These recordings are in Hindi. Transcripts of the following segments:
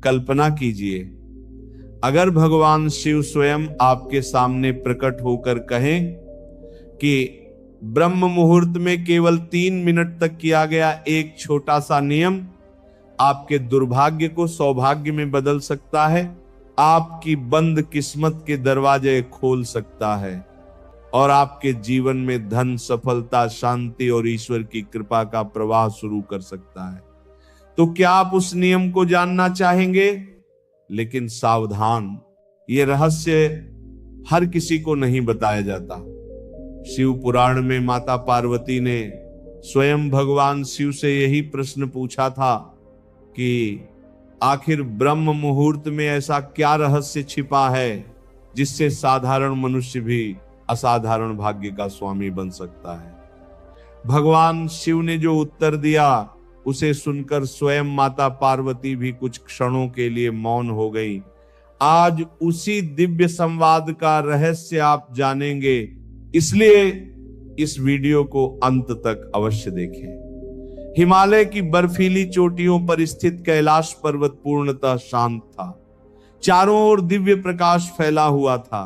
कल्पना कीजिए, अगर भगवान शिव स्वयं आपके सामने प्रकट होकर कहें कि ब्रह्म मुहूर्त में केवल 3 मिनट तक किया गया एक छोटा सा नियम आपके दुर्भाग्य को सौभाग्य में बदल सकता है, आपकी बंद किस्मत के दरवाजे खोल सकता है और आपके जीवन में धन, सफलता, शांति और ईश्वर की कृपा का प्रवाह शुरू कर सकता है, तो क्या आप उस नियम को जानना चाहेंगे? लेकिन सावधान, ये रहस्य हर किसी को नहीं बताया जाता। शिव पुराण में माता पार्वती ने स्वयं भगवान शिव से यही प्रश्न पूछा था कि आखिर ब्रह्म मुहूर्त में ऐसा क्या रहस्य छिपा है जिससे साधारण मनुष्य भी असाधारण भाग्य का स्वामी बन सकता है। भगवान शिव ने जो उत्तर दिया उसे सुनकर स्वयं माता पार्वती भी कुछ क्षणों के लिए मौन हो गई। आज उसी दिव्य संवाद का रहस्य आप जानेंगे, इसलिए इस वीडियो को अंत तक अवश्य देखें। हिमालय की बर्फीली चोटियों पर स्थित कैलाश पर्वत पूर्णतः शांत था। चारों ओर दिव्य प्रकाश फैला हुआ था।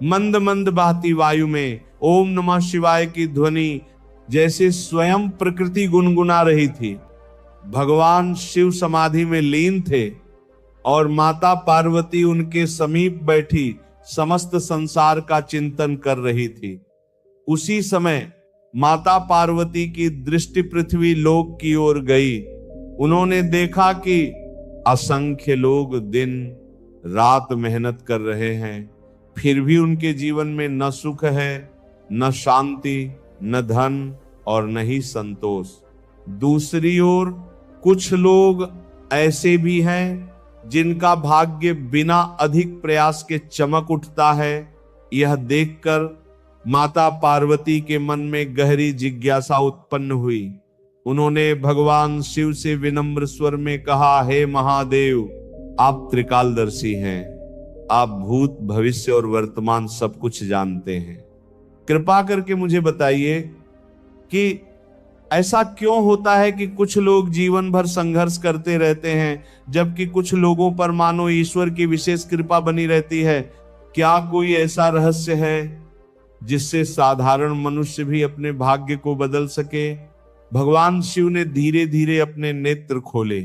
मंद मंद बहती वायु में ओम नमः शिवाय की ध्वनि जैसे स्वयं प्रकृति गुनगुना रही थी। भगवान शिव समाधि में लीन थे और माता पार्वती उनके समीप बैठी समस्त संसार का चिंतन कर रही थी। उसी समय माता पार्वती की दृष्टि पृथ्वी लोक की ओर गई। उन्होंने देखा कि असंख्य लोग दिन रात मेहनत कर रहे हैं, फिर भी उनके जीवन में न सुख है, न शांति, न धन और न ही संतोष। दूसरी ओर कुछ लोग ऐसे भी हैं जिनका भाग्य बिना अधिक प्रयास के चमक उठता है। यह देखकर माता पार्वती के मन में गहरी जिज्ञासा उत्पन्न हुई। उन्होंने भगवान शिव से विनम्र स्वर में कहा, हे महादेव, आप त्रिकालदर्शी हैं, आप भूत, भविष्य और वर्तमान सब कुछ जानते हैं। कृपा करके मुझे बताइए कि ऐसा क्यों होता है कि कुछ लोग जीवन भर संघर्ष करते रहते हैं जबकि कुछ लोगों पर मानो ईश्वर की विशेष कृपा बनी रहती है। क्या कोई ऐसा रहस्य है जिससे साधारण मनुष्य भी अपने भाग्य को बदल सके? भगवान शिव ने धीरे धीरे अपने नेत्र खोले।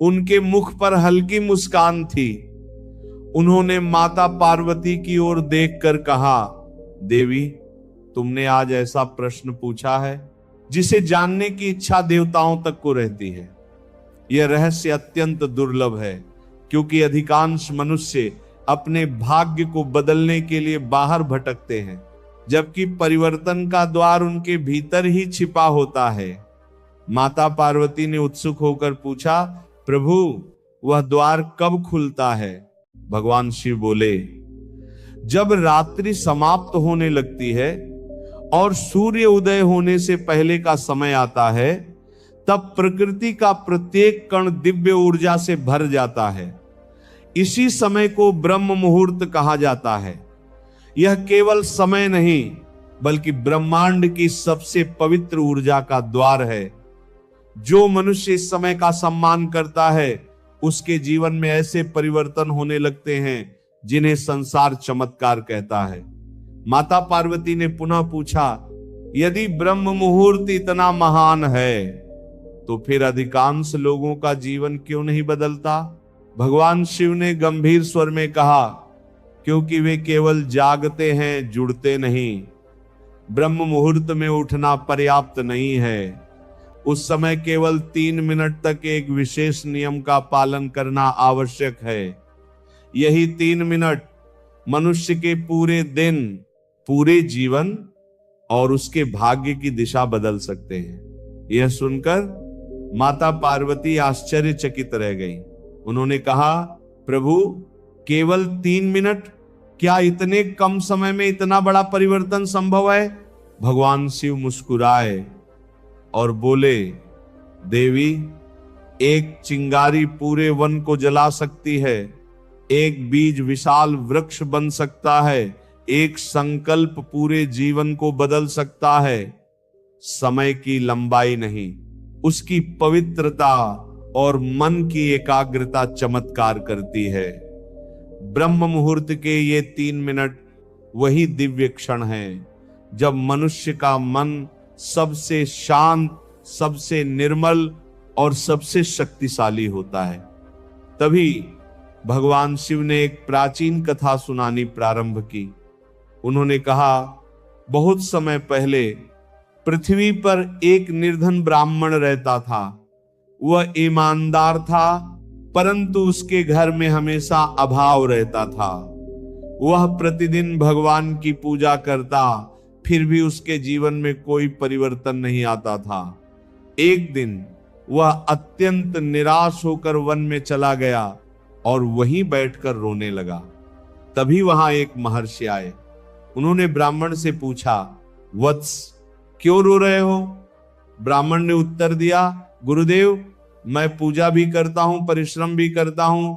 उनके मुख पर हल्की मुस्कान थी। उन्होंने माता पार्वती की ओर देखकर कहा, देवी, तुमने आज ऐसा प्रश्न पूछा है जिसे जानने की इच्छा देवताओं तक को रहती है। यह रहस्य अत्यंत दुर्लभ है क्योंकि अधिकांश मनुष्य अपने भाग्य को बदलने के लिए बाहर भटकते हैं, जबकि परिवर्तन का द्वार उनके भीतर ही छिपा होता है। माता पार्वती ने उत्सुक होकर पूछा, प्रभु, वह द्वार कब खुलता है? भगवान शिव बोले, जब रात्रि समाप्त होने लगती है और सूर्य उदय होने से पहले का समय आता है, तब प्रकृति का प्रत्येक कण दिव्य ऊर्जा से भर जाता है। इसी समय को ब्रह्म मुहूर्त कहा जाता है। यह केवल समय नहीं बल्कि ब्रह्मांड की सबसे पवित्र ऊर्जा का द्वार है। जो मनुष्य इस समय का सम्मान करता है उसके जीवन में ऐसे परिवर्तन होने लगते हैं जिन्हें संसार चमत्कार कहता है। माता पार्वती ने पुनः पूछा, यदि ब्रह्म मुहूर्त इतना महान है तो फिर अधिकांश लोगों का जीवन क्यों नहीं बदलता? भगवान शिव ने गंभीर स्वर में कहा, क्योंकि वे केवल जागते हैं, जुड़ते नहीं। ब्रह्म मुहूर्त में उठना पर्याप्त नहीं है। उस समय केवल 3 मिनट तक एक विशेष नियम का पालन करना आवश्यक है। यही 3 मिनट मनुष्य के पूरे दिन, पूरे जीवन और उसके भाग्य की दिशा बदल सकते हैं। यह सुनकर माता पार्वती आश्चर्यचकित रह गई। उन्होंने कहा, प्रभु, केवल 3 मिनट? क्या इतने कम समय में इतना बड़ा परिवर्तन संभव है? भगवान शिव मुस्कुराए और बोले, देवी, एक चिंगारी पूरे वन को जला सकती है, एक बीज विशाल वृक्ष बन सकता है, एक संकल्प पूरे जीवन को बदल सकता है। समय की लंबाई नहीं, उसकी पवित्रता और मन की एकाग्रता चमत्कार करती है। ब्रह्म मुहूर्त के ये 3 मिनट वही दिव्य क्षण है जब मनुष्य का मन सबसे शांत, सबसे निर्मल और सबसे शक्तिशाली होता है। तभी भगवान शिव ने एक प्राचीन कथा सुनानी प्रारंभ की। उन्होंने कहा, बहुत समय पहले पृथ्वी पर एक निर्धन ब्राह्मण रहता था। वह ईमानदार था, परंतु उसके घर में हमेशा अभाव रहता था। वह प्रतिदिन भगवान की पूजा करता, फिर भी उसके जीवन में कोई परिवर्तन नहीं आता था। एक दिन वह अत्यंत निराश होकर वन में चला गया और वहीं बैठकर रोने लगा। तभी वहां एक महर्षि आए। उन्होंने ब्राह्मण से पूछा, वत्स, क्यों रो रहे हो? ब्राह्मण ने उत्तर दिया, गुरुदेव, मैं पूजा भी करता हूं, परिश्रम भी करता हूं,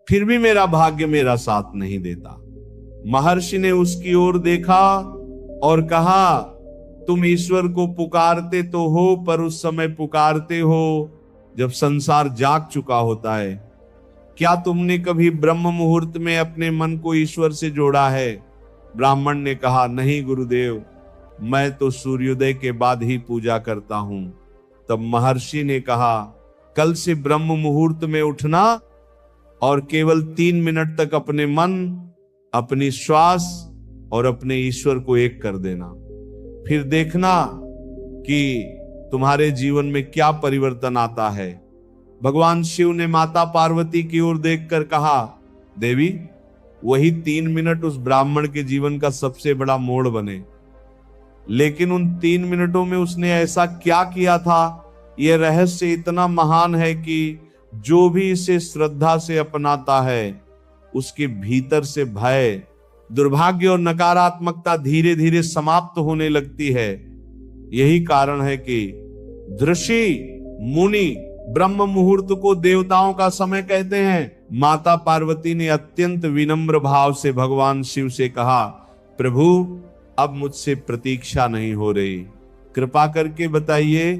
फिर भी मेरा भाग्य मेरा साथ नहीं देता। महर्षि ने उसकी ओर देखा और कहा, तुम ईश्वर को पुकारते तो हो, पर उस समय पुकारते हो जब संसार जाग चुका होता है। क्या तुमने कभी ब्रह्म मुहूर्त में अपने मन को ईश्वर से जोड़ा है? ब्राह्मण ने कहा, नहीं गुरुदेव, मैं तो सूर्योदय के बाद ही पूजा करता हूं। तब महर्षि ने कहा, कल से ब्रह्म मुहूर्त में उठना और केवल 3 मिनट तक अपने मन, अपनी श्वास और अपने ईश्वर को एक कर देना। फिर देखना कि तुम्हारे जीवन में क्या परिवर्तन आता है। भगवान शिव ने माता पार्वती की ओर देखकर कहा, देवी, वही 3 मिनट उस ब्राह्मण के जीवन का सबसे बड़ा मोड़ बने। लेकिन उन 3 मिनटों में उसने ऐसा क्या किया था, यह रहस्य इतना महान है कि जो भी इसे श्रद्धा से अपनाता है, उसके भीतर से भय, दुर्भाग्य और नकारात्मकता धीरे धीरे समाप्त होने लगती है। यही कारण है कि ऋषि मुनि ब्रह्म मुहूर्त को देवताओं का समय कहते हैं। माता पार्वती ने अत्यंत विनम्र भाव से भगवान शिव से कहा, प्रभु, अब मुझसे प्रतीक्षा नहीं हो रही, कृपा करके बताइए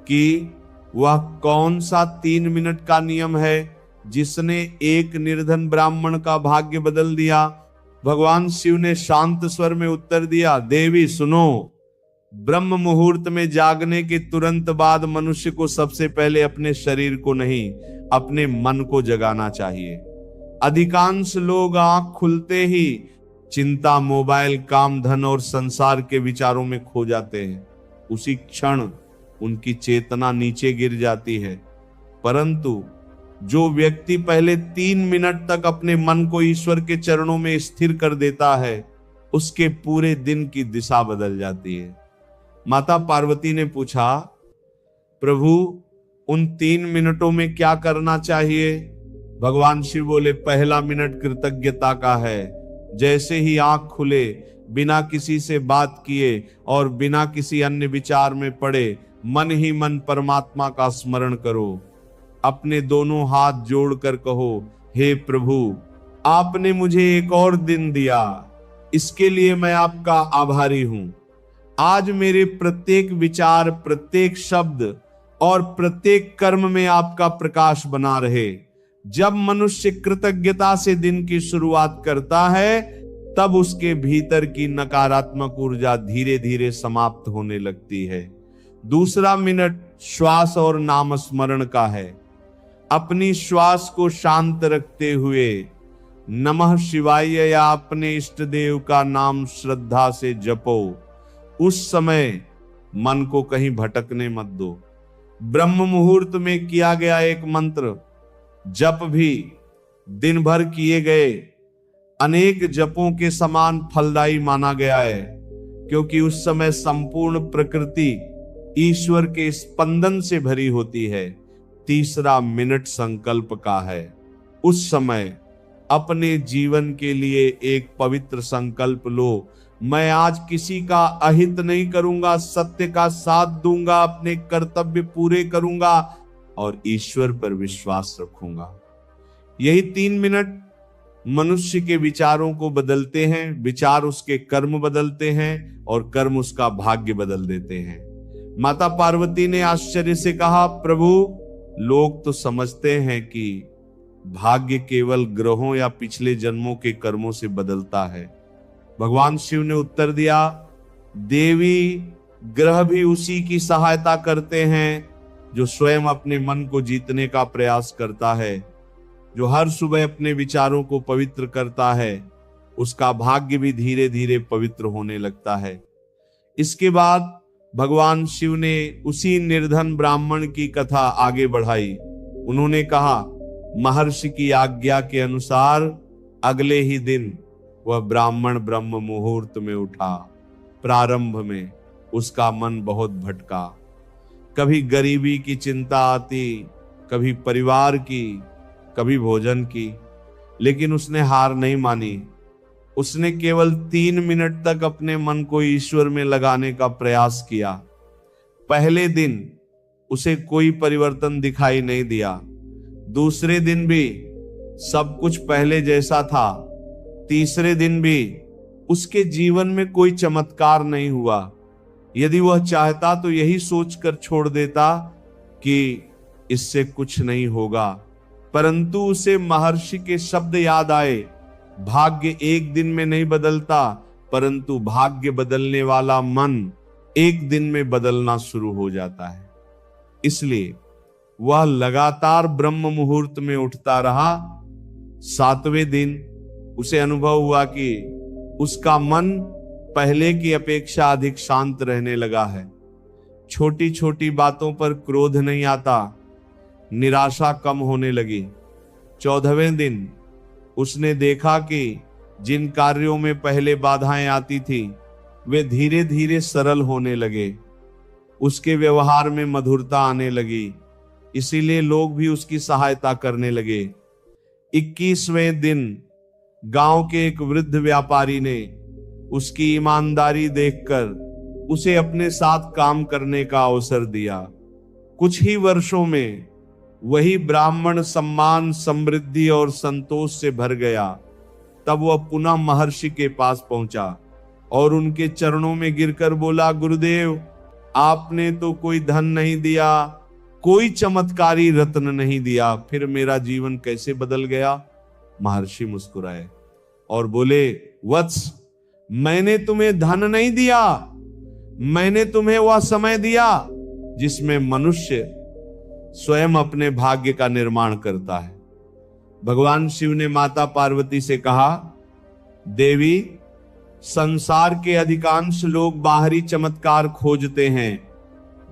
कि वह कौन सा 3 मिनट का नियम है जिसने एक निर्धन ब्राह्मण का भाग्य बदल दिया। भगवान शिव ने शांत स्वर में उत्तर दिया, देवी सुनो, ब्रह्म मुहूर्त में जागने के तुरंत बाद मनुष्य को सबसे पहले अपने शरीर को नहीं, अपने मन को जगाना चाहिए। अधिकांश लोग आंख खुलते ही चिंता, मोबाइल, काम, धन और संसार के विचारों में खो जाते हैं। उसी क्षण उनकी चेतना नीचे गिर जाती है। परंतु जो व्यक्ति पहले 3 मिनट तक अपने मन को ईश्वर के चरणों में स्थिर कर देता है, उसके पूरे दिन की दिशा बदल जाती है। माता पार्वती ने पूछा, प्रभु, उन 3 मिनटों में क्या करना चाहिए? भगवान शिव बोले, पहला मिनट कृतज्ञता का है। जैसे ही आंख खुले, बिना किसी से बात किए और बिना किसी अन्य विचार में पड़े, मन ही मन परमात्मा का स्मरण करो। अपने दोनों हाथ जोड़कर कहो, हे प्रभु, आपने मुझे एक और दिन दिया, इसके लिए मैं आपका आभारी हूं। आज मेरे प्रत्येक विचार, प्रत्येक शब्द और प्रत्येक कर्म में आपका प्रकाश बना रहे। जब मनुष्य कृतज्ञता से दिन की शुरुआत करता है, तब उसके भीतर की नकारात्मक ऊर्जा धीरे धीरे समाप्त होने लगती है। दूसरा मिनट श्वास और नाम स्मरण का है। अपनी श्वास को शांत रखते हुए नमः शिवाय या अपने इष्ट देव का नाम श्रद्धा से जपो। उस समय मन को कहीं भटकने मत दो। ब्रह्म मुहूर्त में किया गया एक मंत्र जप भी दिन भर किए गए अनेक जपों के समान फलदायी माना गया है, क्योंकि उस समय संपूर्ण प्रकृति ईश्वर के स्पंदन से भरी होती है। तीसरा मिनट संकल्प का है। उस समय अपने जीवन के लिए एक पवित्र संकल्प लो। मैं आज किसी का अहित नहीं करूंगा, सत्य का साथ दूंगा, अपने कर्तव्य पूरे करूंगा और ईश्वर पर विश्वास रखूंगा। यही 3 मिनट मनुष्य के विचारों को बदलते हैं, विचार उसके कर्म बदलते हैं और कर्म उसका भाग्य बदल देते हैं। माता पार्वती ने आश्चर्य से कहा, प्रभु, लोग तो समझते हैं कि भाग्य केवल ग्रहों या पिछले जन्मों के कर्मों से बदलता है। भगवान शिव ने उत्तर दिया, देवी, ग्रह भी उसी की सहायता करते हैं जो स्वयं अपने मन को जीतने का प्रयास करता है। जो हर सुबह अपने विचारों को पवित्र करता है, उसका भाग्य भी धीरे धीरे पवित्र होने लगता है। इसके बाद भगवान शिव ने उसी निर्धन ब्राह्मण की कथा आगे बढ़ाई। उन्होंने कहा, महर्षि की आज्ञा के अनुसार अगले ही दिन वह ब्राह्मण ब्रह्म मुहूर्त में उठा। प्रारंभ में उसका मन बहुत भटका, कभी गरीबी की चिंता आती, कभी परिवार की, कभी भोजन की, लेकिन उसने हार नहीं मानी। उसने केवल 3 मिनट तक अपने मन को ईश्वर में लगाने का प्रयास किया। पहले दिन उसे कोई परिवर्तन दिखाई नहीं दिया। दूसरे दिन भी सब कुछ पहले जैसा था। तीसरे दिन भी उसके जीवन में कोई चमत्कार नहीं हुआ। यदि वह चाहता तो यही सोचकर छोड़ देता कि इससे कुछ नहीं होगा, परंतु उसे महर्षि के शब्द याद आए, भाग्य एक दिन में नहीं बदलता, परंतु भाग्य बदलने वाला मन एक दिन में बदलना शुरू हो जाता है। इसलिए वह लगातार ब्रह्म मुहूर्त में उठता रहा। 7वें दिन उसे अनुभव हुआ कि उसका मन पहले की अपेक्षा अधिक शांत रहने लगा है। छोटी छोटी बातों पर क्रोध नहीं आता, निराशा कम होने लगी। 14वें दिन उसने देखा कि जिन कार्यों में पहले बाधाएं आती थी वे धीरे धीरे सरल होने लगे। उसके व्यवहार में मधुरता आने लगी, इसीलिए लोग भी उसकी सहायता करने लगे। 21वें दिन गांव के एक वृद्ध व्यापारी ने उसकी ईमानदारी देखकर उसे अपने साथ काम करने का अवसर दिया। कुछ ही वर्षों में वही ब्राह्मण सम्मान, समृद्धि और संतोष से भर गया। तब वह पुनः महर्षि के पास पहुंचा और उनके चरणों में गिरकर बोला, गुरुदेव, आपने तो कोई धन नहीं दिया, कोई चमत्कारी रत्न नहीं दिया, फिर मेरा जीवन कैसे बदल गया? महर्षि मुस्कुराए और बोले, वत्स, मैंने तुम्हें धन नहीं दिया, मैंने तुम्हें वह समय दिया जिसमें मनुष्य स्वयं अपने भाग्य का निर्माण करता है। भगवान शिव ने माता पार्वती से कहा, देवी, संसार के अधिकांश लोग बाहरी चमत्कार खोजते हैं,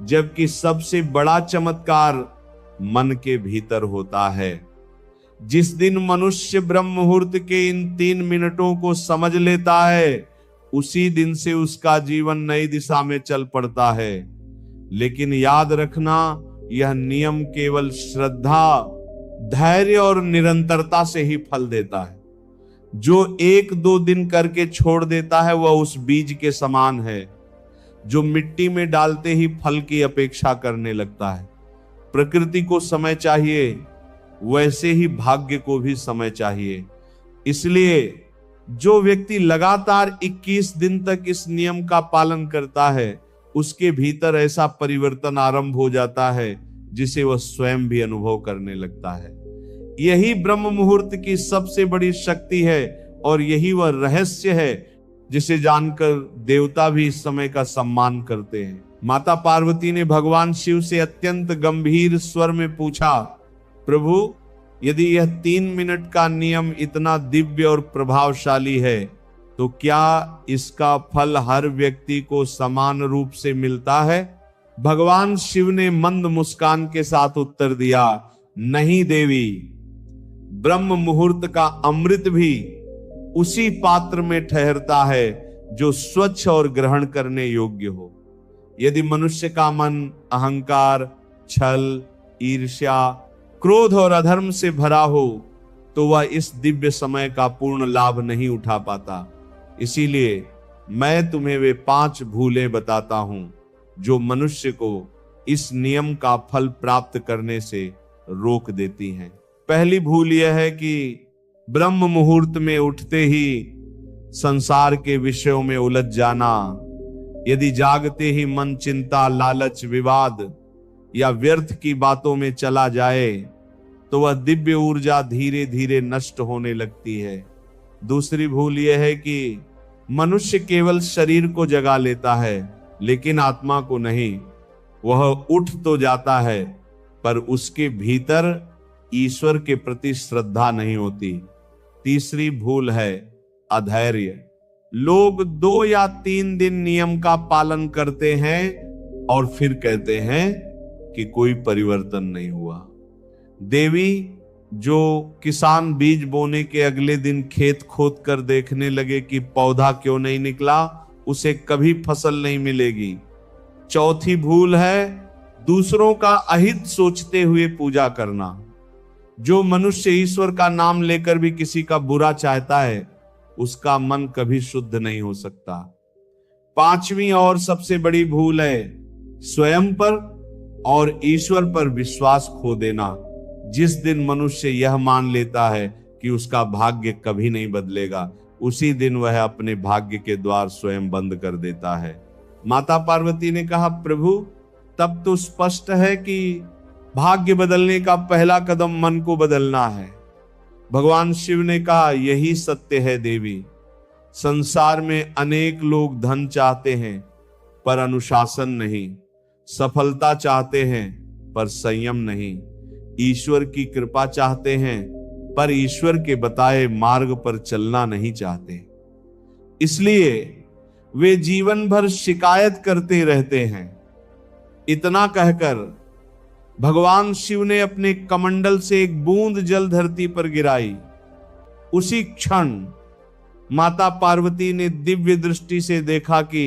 जबकि सबसे बड़ा चमत्कार मन के भीतर होता है। जिस दिन मनुष्य ब्रह्म मुहूर्त के इन 3 मिनटों को समझ लेता है, उसी दिन से उसका जीवन नई दिशा में चल पड़ता है। लेकिन याद रखना, यह नियम केवल श्रद्धा, धैर्य और निरंतरता से ही फल देता है। जो 1-2 दिन करके छोड़ देता है वह उस बीज के समान है जो मिट्टी में डालते ही फल की अपेक्षा करने लगता है। प्रकृति को समय चाहिए, वैसे ही भाग्य को भी समय चाहिए। इसलिए जो व्यक्ति लगातार 21 दिन तक इस नियम का पालन करता है, उसके भीतर ऐसा परिवर्तन आरंभ हो जाता है जिसे वह स्वयं भी अनुभव करने लगता है। यही ब्रह्म मुहूर्त की सबसे बड़ी शक्ति है और यही वह रहस्य है जिसे जानकर देवता भी इस समय का सम्मान करते हैं। माता पार्वती ने भगवान शिव से अत्यंत गंभीर स्वर में पूछा, प्रभु, यदि यह 3 मिनट का नियम इतना दिव्य और प्रभावशाली है, तो क्या इसका फल हर व्यक्ति को समान रूप से मिलता है? भगवान शिव ने मंद मुस्कान के साथ उत्तर दिया, नहीं देवी, ब्रह्म मुहूर्त का अमृत भी उसी पात्र में ठहरता है जो स्वच्छ और ग्रहण करने योग्य हो। यदि मनुष्य का मन अहंकार, छल, ईर्ष्या, क्रोध और अधर्म से भरा हो तो वह इस दिव्य समय का पूर्ण लाभ नहीं उठा पाता। इसीलिए मैं तुम्हें वे 5 भूलें बताता हूं जो मनुष्य को इस नियम का फल प्राप्त करने से रोक देती हैं। पहली भूल यह है कि ब्रह्म मुहूर्त में उठते ही संसार के विषयों में उलझ जाना। यदि जागते ही मन चिंता, लालच, विवाद या व्यर्थ की बातों में चला जाए तो वह दिव्य ऊर्जा धीरे धीरे नष्ट होने लगती है। दूसरी भूल यह है कि मनुष्य केवल शरीर को जगा लेता है लेकिन आत्मा को नहीं। वह उठ तो जाता है पर उसके भीतर ईश्वर के प्रति श्रद्धा नहीं होती। तीसरी भूल है अधैर्य। लोग 2 या 3 दिन नियम का पालन करते हैं और फिर कहते हैं कि कोई परिवर्तन नहीं हुआ। देवी जो किसान बीज बोने के अगले दिन खेत खोद कर देखने लगे कि पौधा क्यों नहीं निकला, उसे कभी फसल नहीं मिलेगी। चौथी भूल है दूसरों का अहित सोचते हुए पूजा करना। जो मनुष्य ईश्वर का नाम लेकर भी किसी का बुरा चाहता है उसका मन कभी शुद्ध नहीं हो सकता। पांचवी और सबसे बड़ी भूल है स्वयं पर और ईश्वर पर विश्वास खो देना। जिस दिन मनुष्य यह मान लेता है कि उसका भाग्य कभी नहीं बदलेगा, उसी दिन वह अपने भाग्य के द्वार स्वयं बंद कर देता है। माता पार्वती ने कहा, प्रभु तब तो स्पष्ट है कि भाग्य बदलने का पहला कदम मन को बदलना है। भगवान शिव ने कहा, यही सत्य है देवी। संसार में अनेक लोग धन चाहते हैं पर अनुशासन नहीं, सफलता चाहते हैं पर संयम नहीं, ईश्वर की कृपा चाहते हैं पर ईश्वर के बताए मार्ग पर चलना नहीं चाहते। इसलिए वे जीवन भर शिकायत करते रहते हैं। इतना कहकर भगवान शिव ने अपने कमंडल से एक बूंद जल धरती पर गिराई। उसी क्षण माता पार्वती ने दिव्य दृष्टि से देखा कि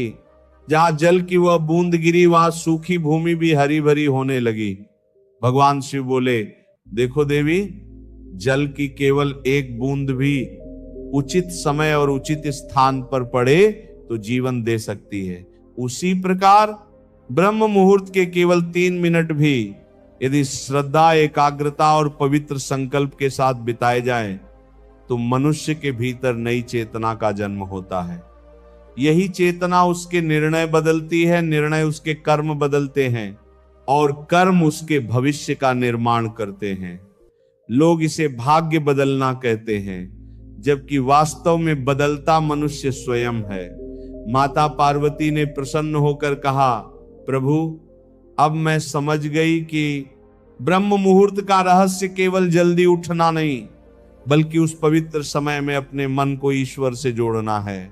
जहां जल की वह बूंद गिरी वहां सूखी भूमि भी हरी भरी होने लगी। भगवान शिव बोले, देखो देवी, जल की केवल एक बूंद भी उचित समय और उचित स्थान पर पड़े तो जीवन दे सकती है। उसी प्रकार ब्रह्म मुहूर्त के केवल 3 मिनट भी यदि श्रद्धा, एकाग्रता और पवित्र संकल्प के साथ बिताए जाएं तो मनुष्य के भीतर नई चेतना का जन्म होता है। यही चेतना उसके निर्णय बदलती है, निर्णय उसके कर्म बदलते हैं और कर्म उसके भविष्य का निर्माण करते हैं। लोग इसे भाग्य बदलना कहते हैं, जबकि वास्तव में बदलता मनुष्य स्वयं है। माता पार्वती ने प्रसन्न होकर कहा, प्रभु अब मैं समझ गई कि ब्रह्म मुहूर्त का रहस्य केवल जल्दी उठना नहीं, बल्कि उस पवित्र समय में अपने मन को ईश्वर से जोड़ना है।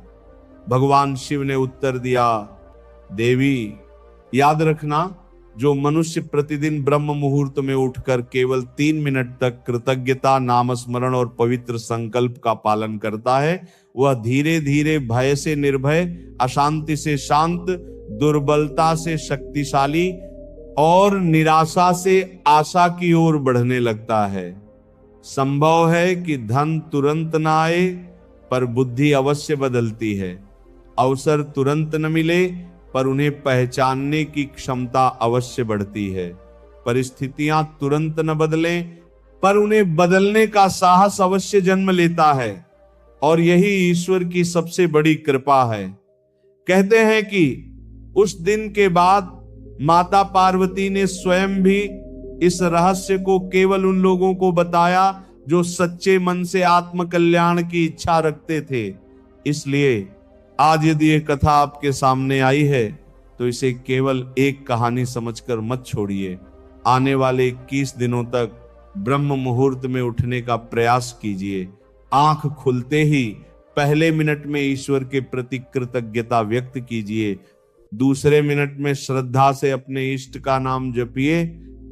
भगवान शिव ने उत्तर दिया, देवी याद रखना, जो मनुष्य प्रतिदिन ब्रह्म मुहूर्त में उठकर केवल 3 मिनट तक कृतज्ञता, नाम स्मरण और पवित्र संकल्प का पालन करता है, वह धीरे धीरे भय से निर्भय, अशांति से शांत, दुर्बलता से शक्तिशाली और निराशा से आशा की ओर बढ़ने लगता है। संभव है कि धन तुरंत न आए पर बुद्धि अवश्य बदलती है। अवसर तुरंत न मिले पर उन्हें पहचानने की क्षमता अवश्य बढ़ती है। परिस्थितियां तुरंत न बदलें पर उन्हें बदलने का साहस अवश्य जन्म लेता है। और यही ईश्वर की सबसे बड़ी कृपा है। कहते हैं कि उस दिन के बाद माता पार्वती ने स्वयं भी इस रहस्य को केवल उन लोगों को बताया जो सच्चे मन से आत्म कल्याण की इच्छा रखते थे। इसलिए आज यदि ये कथा आपके सामने आई है तो इसे केवल एक कहानी समझकर मत छोड़िए। आने वाले 21 दिनों तक ब्रह्म मुहूर्त में उठने का प्रयास कीजिए। आंख खुलते ही पहले मिनट में ईश्वर के प्रति कृतज्ञता व्यक्त कीजिए, दूसरे मिनट में श्रद्धा से अपने इष्ट का नाम जपिए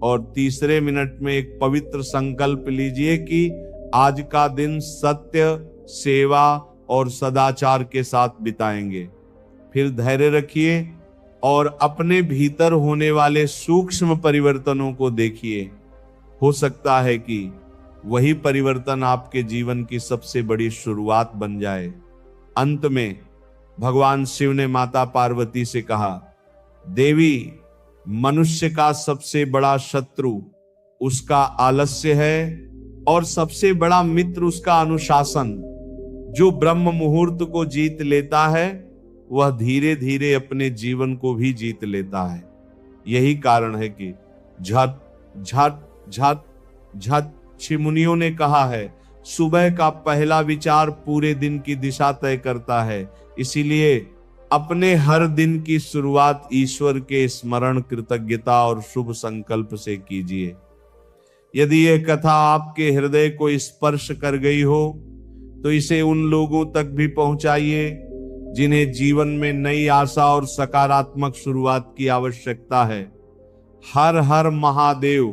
और तीसरे मिनट में एक पवित्र संकल्प लीजिए कि आज का दिन सत्य, सेवा और सदाचार के साथ बिताएंगे। फिर धैर्य रखिए और अपने भीतर होने वाले सूक्ष्म परिवर्तनों को देखिए। हो सकता है कि वही परिवर्तन आपके जीवन की सबसे बड़ी शुरुआत बन जाए। अंत में भगवान शिव ने माता पार्वती से कहा, देवी, मनुष्य का सबसे बड़ा शत्रु उसका आलस्य है और सबसे बड़ा मित्र उसका अनुशासन। जो ब्रह्म मुहूर्त को जीत लेता है वह धीरे धीरे अपने जीवन को भी जीत लेता है। यही कारण है कि झट झट झट झट। ऋषि मुनियों ने कहा है, सुबह का पहला विचार पूरे दिन की दिशा तय करता है। इसीलिए अपने हर दिन की शुरुआत ईश्वर के स्मरण, कृतज्ञता और शुभ संकल्प से कीजिए। यदि यह कथा आपके हृदय को स्पर्श कर गई हो तो इसे उन लोगों तक भी पहुंचाइए जिन्हें जीवन में नई आशा और सकारात्मक शुरुआत की आवश्यकता है। हर हर महादेव।